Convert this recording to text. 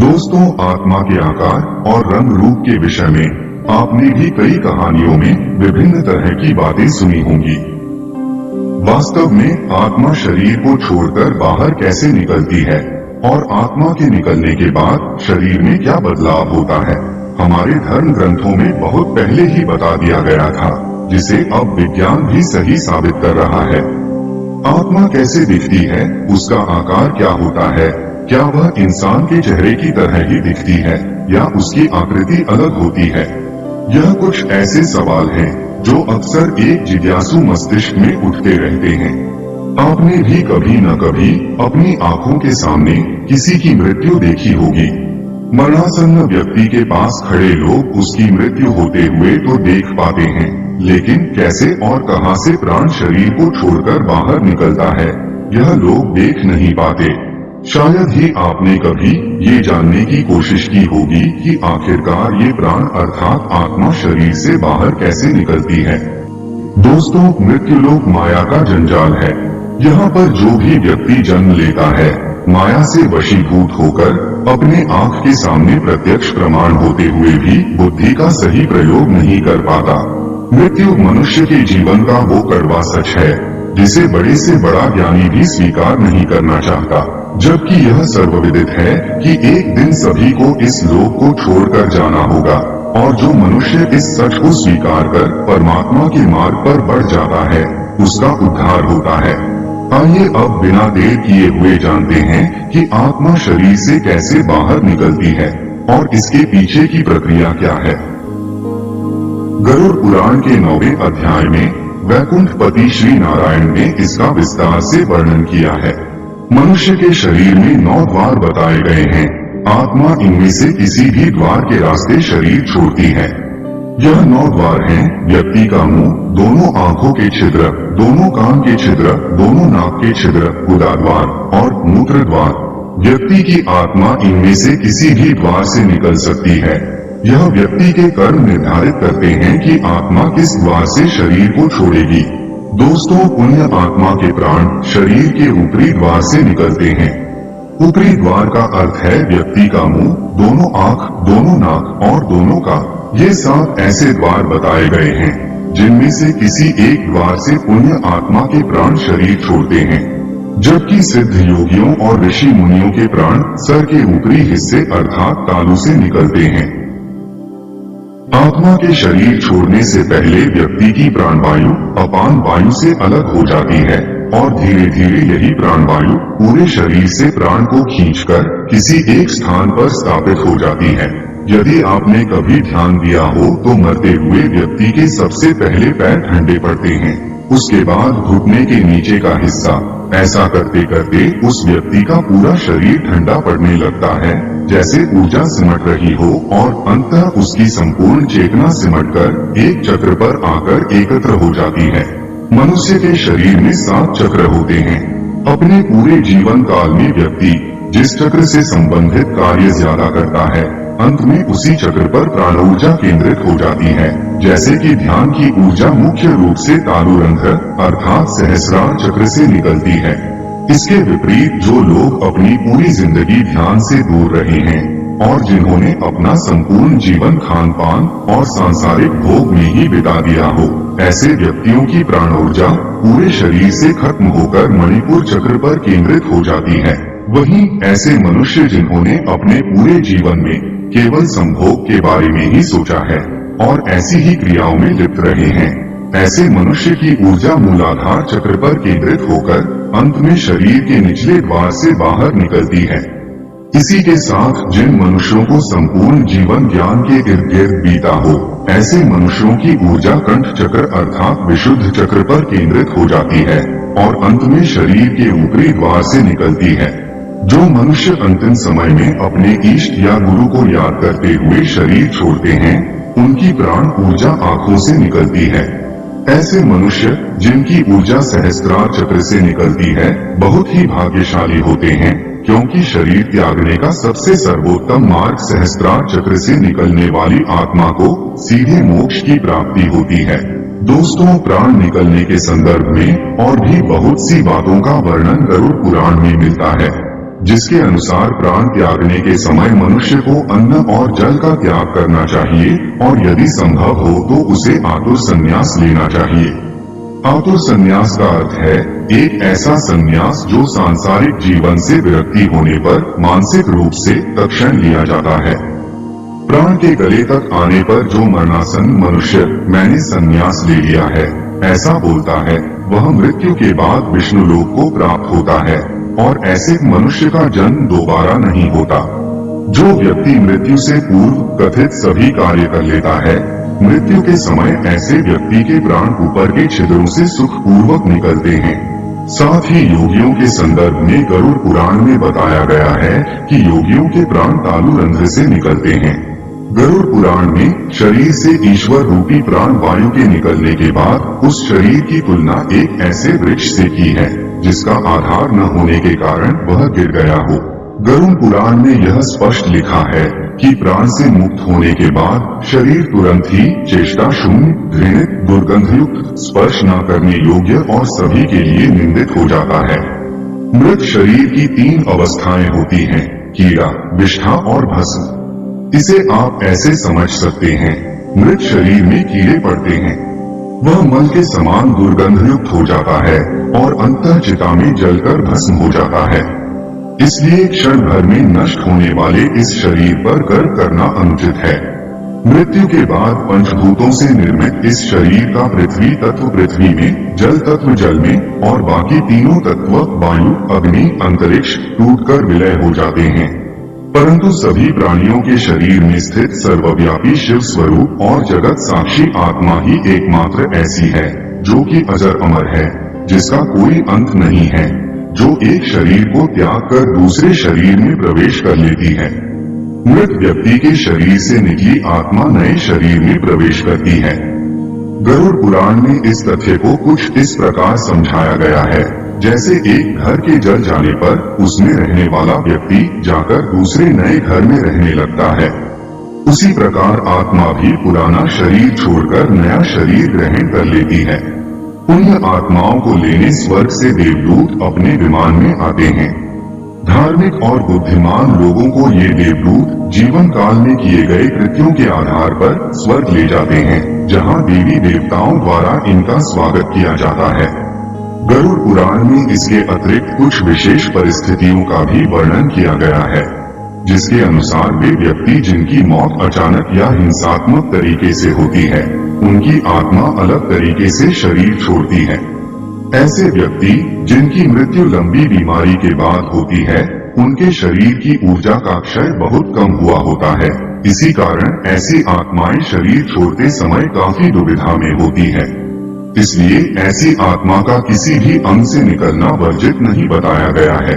दोस्तों, आत्मा के आकार और रंग रूप के विषय में आपने भी कई कहानियों में विभिन्न तरह की बातें सुनी होंगी। वास्तव में आत्मा शरीर को छोड़कर बाहर कैसे निकलती है और आत्मा के निकलने के बाद शरीर में क्या बदलाव होता है, हमारे धर्म ग्रंथों में बहुत पहले ही बता दिया गया था, जिसे अब विज्ञान भी सही साबित कर रहा है। आत्मा कैसे दिखती है, उसका आकार क्या होता है, क्या वह इंसान के चेहरे की तरह ही दिखती है या उसकी आकृति अलग होती है? यह कुछ ऐसे सवाल हैं जो अक्सर एक जिज्ञासु मस्तिष्क में उठते रहते हैं। आपने भी कभी न कभी अपनी आंखों के सामने किसी की मृत्यु देखी होगी। मरणासन्न व्यक्ति के पास खड़े लोग उसकी मृत्यु होते हुए तो देख पाते हैं, लेकिन कैसे और कहां से प्राण शरीर को छोड़कर बाहर निकलता है, यह लोग देख नहीं पाते। शायद ही आपने कभी ये जानने की कोशिश की होगी कि आखिरकार ये प्राण अर्थात आत्मा शरीर से बाहर कैसे निकलती है। दोस्तों, मृत्युलोक माया का जंजाल है। यहाँ पर जो भी व्यक्ति जन्म लेता है, माया से वशीभूत होकर अपने आंख के सामने प्रत्यक्ष प्रमाण होते हुए भी बुद्धि का सही प्रयोग नहीं कर पाता। मृत्यु मनुष्य के जीवन का वो कड़वा सच है जिसे बड़े से बड़ा ज्ञानी भी स्वीकार नहीं करना चाहता, जबकि यह सर्वविदित है कि एक दिन सभी को इस लोक को छोड़कर जाना होगा, और जो मनुष्य इस सच को स्वीकार कर परमात्मा के मार्ग पर बढ़ जाता है, उसका उद्धार होता है। आइए अब बिना देर किए हुए जानते हैं कि आत्मा शरीर से कैसे बाहर निकलती है और इसके पीछे की प्रक्रिया क्या है। गरुड़ पुराण के 9वें अध्याय में वैकुंठपति श्री नारायण ने इसका विस्तार से वर्णन किया है। मनुष्य के शरीर में 9 द्वार बताए गए हैं। आत्मा इनमें से किसी भी द्वार के रास्ते शरीर छोड़ती है। यह 9 द्वार हैं: व्यक्ति का मुंह, दोनों आंखों के छिद्र, दोनों कान के छिद्र, दोनों नाक के छिद्र, गुदा द्वार और मूत्र द्वार। व्यक्ति की आत्मा इनमें से किसी भी द्वार से निकल सकती है। यह व्यक्ति के कर्म निर्धारित करते हैं कि आत्मा किस द्वार से शरीर को छोड़ेगी। दोस्तों, पुण्य आत्मा के प्राण शरीर के ऊपरी द्वार से निकलते हैं। ऊपरी द्वार का अर्थ है व्यक्ति का मुंह, दोनों आंख, दोनों नाक और दोनों कान। ये 7 ऐसे द्वार बताए गए हैं जिनमें से किसी एक द्वार से पुण्य आत्मा के प्राण शरीर छोड़ते हैं, जबकि सिद्ध योगियों और ऋषि मुनियों के प्राण सर के ऊपरी हिस्से अर्थात तालू से निकलते हैं। आत्मा के शरीर छोड़ने से पहले व्यक्ति की प्राणवायु अपान वायु से अलग हो जाती है और धीरे धीरे यही प्राणवायु पूरे शरीर से प्राण को खींचकर किसी एक स्थान पर स्थापित हो जाती है। यदि आपने कभी ध्यान दिया हो तो मरते हुए व्यक्ति के सबसे पहले पैर ठंडे पड़ते हैं, उसके बाद घुटने के नीचे का हिस्सा। ऐसा करते करते उस व्यक्ति का पूरा शरीर ठंडा पड़ने लगता है, जैसे ऊर्जा सिमट रही हो, और अंततः उसकी संपूर्ण चेतना सिमटकर एक चक्र पर आकर एकत्र हो जाती है। मनुष्य के शरीर में 7 चक्र होते हैं। अपने पूरे जीवन काल में व्यक्ति जिस चक्र से संबंधित कार्य ज्यादा करता है, अंत में उसी चक्र पर प्राण ऊर्जा केंद्रित हो जाती है। जैसे कि ध्यान की ऊर्जा मुख्य रूप से तालुरंध्र अर्थात सहस्रार चक्र से निकलती है। इसके विपरीत जो लोग अपनी पूरी जिंदगी ध्यान से दूर रहे हैं और जिन्होंने अपना संपूर्ण जीवन खान पान और सांसारिक भोग में ही बिता दिया हो, ऐसे व्यक्तियों की प्राण ऊर्जा पूरे शरीर से खत्म होकर मणिपुर चक्र पर केंद्रित हो जाती है। वहीं ऐसे मनुष्य जिन्होंने अपने पूरे जीवन में केवल संभोग के बारे में ही सोचा है और ऐसी ही क्रियाओं में लिप्त रहे हैं, ऐसे मनुष्य की ऊर्जा मूलाधार चक्र पर केंद्रित होकर अंत में शरीर के निचले द्वार से बाहर निकलती है। इसी के साथ जिन मनुष्यों को संपूर्ण जीवन ज्ञान के इर्द गिर्द बीता हो, ऐसे मनुष्यों की ऊर्जा कंठ चक्र अर्थात विशुद्ध चक्र पर केंद्रित हो जाती है और अंत में शरीर के ऊपरी द्वार से निकलती है। जो मनुष्य अंतिम समय में अपने इष्ट या गुरु को याद करते हुए शरीर छोड़ते हैं, उनकी प्राण ऊर्जा आंखों से निकलती है। ऐसे मनुष्य जिनकी ऊर्जा सहस्त्रार चक्र से निकलती है, बहुत ही भाग्यशाली होते हैं, क्योंकि शरीर त्यागने का सबसे सर्वोत्तम मार्ग सहस्त्रार चक्र से निकलने वाली आत्मा को सीधे मोक्ष की प्राप्ति होती है। दोस्तों, प्राण निकलने के संदर्भ में और भी बहुत सी बातों का वर्णन गरुड़ पुराण में मिलता है। जिसके अनुसार प्राण त्यागने के समय मनुष्य को अन्न और जल का त्याग करना चाहिए और यदि संभव हो तो उसे आतुर संन्यास लेना चाहिए। आतुर संन्यास का अर्थ है एक ऐसा संन्यास जो सांसारिक जीवन से विरक्ति होने पर मानसिक रूप से तत्क्षण लिया जाता है। प्राण के गले तक आने पर जो मरणासन्न मनुष्य मैंने संन्यास ले लिया है ऐसा बोलता है, वह मृत्यु के बाद विष्णु लोक को प्राप्त होता है और ऐसे मनुष्य का जन्म दोबारा नहीं होता। जो व्यक्ति मृत्यु से पूर्व कथित सभी कार्य कर लेता है, मृत्यु के समय ऐसे व्यक्ति के प्राण ऊपर के छिद्रों से सुख पूर्वक निकलते हैं। साथ ही योगियों के संदर्भ में गरुड़ पुराण में बताया गया है कि योगियों के प्राण तालु रंध्र से निकलते हैं। गरुड़ पुराण में शरीर से ईश्वर रूपी प्राण वायु के निकलने के बाद उस शरीर की तुलना एक ऐसे वृक्ष से की है जिसका आधार न होने के कारण वह गिर गया हो। गरुड़ पुराण में यह स्पष्ट लिखा है कि प्राण से मुक्त होने के बाद शरीर तुरंत ही चेष्टा शून्य, घृणित, दुर्गंधयुक्त, स्पर्श न करने योग्य और सभी के लिए निंदित हो जाता है। मृत शरीर की 3 अवस्थाएं होती हैं, कीड़ा, विष्ठा और भस्म। इसे आप ऐसे समझ सकते हैं, मृत शरीर में कीड़े पड़ते हैं, वह मल के समान दुर्गंधयुक्त हो जाता है और अंतःचिता में जलकर भस्म हो जाता है। इसलिए क्षण भर में नष्ट होने वाले इस शरीर पर गर्व करना अनुचित है। मृत्यु के बाद पंचभूतों से निर्मित इस शरीर का पृथ्वी तत्व पृथ्वी में, जल तत्व जल में और बाकी तीनों तत्व वायु, अग्नि, अंतरिक्ष टूटकर विलय हो जाते हैं। परंतु सभी प्राणियों के शरीर में स्थित सर्वव्यापी शिव स्वरूप और जगत साक्षी आत्मा ही एकमात्र ऐसी है जो कि अजर अमर है, जिसका कोई अंत नहीं है, जो एक शरीर को त्याग कर दूसरे शरीर में प्रवेश कर लेती है। मृत व्यक्ति के शरीर से निकली आत्मा नए शरीर में प्रवेश करती है। गरुड़ पुराण में इस तथ्य को कुछ इस प्रकार समझाया गया है, जैसे एक घर के जल जाने पर उसमें रहने वाला व्यक्ति जाकर दूसरे नए घर में रहने लगता है, उसी प्रकार आत्मा भी पुराना शरीर छोड़कर नया शरीर ग्रहण कर लेती है। पुण्य आत्माओं को लेने स्वर्ग से देवदूत अपने विमान में आते हैं। धार्मिक और बुद्धिमान लोगों को ये देवदूत जीवन काल में किए गए कृत्यों के आधार पर स्वर्ग ले जाते हैं, जहां देवी देवताओं द्वारा इनका स्वागत किया जाता है। गरुड़ पुराण में इसके अतिरिक्त कुछ विशेष परिस्थितियों का भी वर्णन किया गया है, जिसके अनुसार वे व्यक्ति जिनकी मौत अचानक या हिंसात्मक तरीके से होती है, उनकी आत्मा अलग तरीके से शरीर छोड़ती है। ऐसे व्यक्ति जिनकी मृत्यु लंबी बीमारी के बाद होती है, उनके शरीर की ऊर्जा का क्षय बहुत कम हुआ होता है। इसी कारण ऐसी आत्माएं शरीर छोड़ते समय काफी दुविधा में होती है। इसलिए ऐसी आत्मा का किसी भी अंग से निकलना वर्जित नहीं बताया गया है।